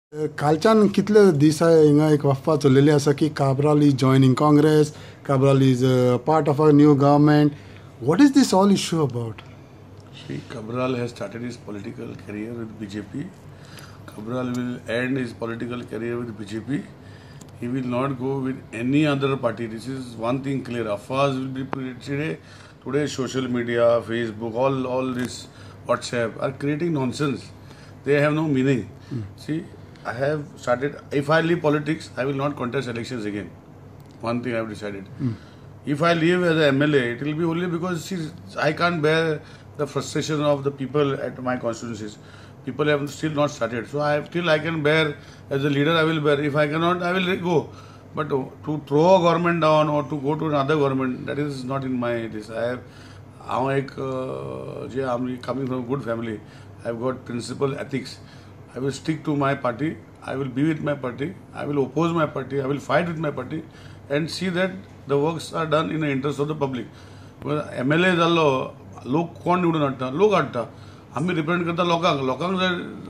कालच्यान कितले दीस हिंगा एक अफवा चल्लेली आसा की Cabral is joining Congress, Cabral is part of a new government. What is this all issue about? See, Cabral has started his political career with BJP. Cabral will end his political career with BJP. He will not go with any other party. This is one thing clear. Afwas will be today social media, Facebook, all this WhatsApp are creating nonsense. They have no meaning. See, I have started. If I leave politics, I will not contest elections again. One thing I have decided. If I leave as a MLA, it will be only because I can't bear the frustration of the people at my constituencies. People have still not started. So till I can bear as a leader, I will bear. If I cannot, I will go. But to throw a government down or to go to another government, that is not in my this. I'm coming from a good family. I've got principle ethics. I will stick to my party. I will be with my party. I will oppose my party. I will fight with my party and see that the works are done in the interest of the public. MLA जाल्लो लोक कोण निवडून हाडटा, लोक हाडटा. आमी represent करता लोकांक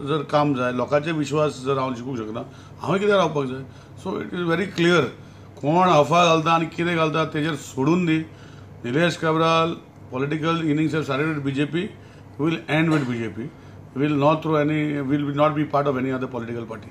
जर काम जाय, लोकांचे विश्वास जर हांव जिखूंक शकना, हांवें कित्याक रावपाक जाय. So it is very clear. कोण अफवा घालता आनी कितें घालता तेजेर सोडून दी. Nilesh Cabral political innings have started with BJP, will end with BJP. Will not be part of any other political party.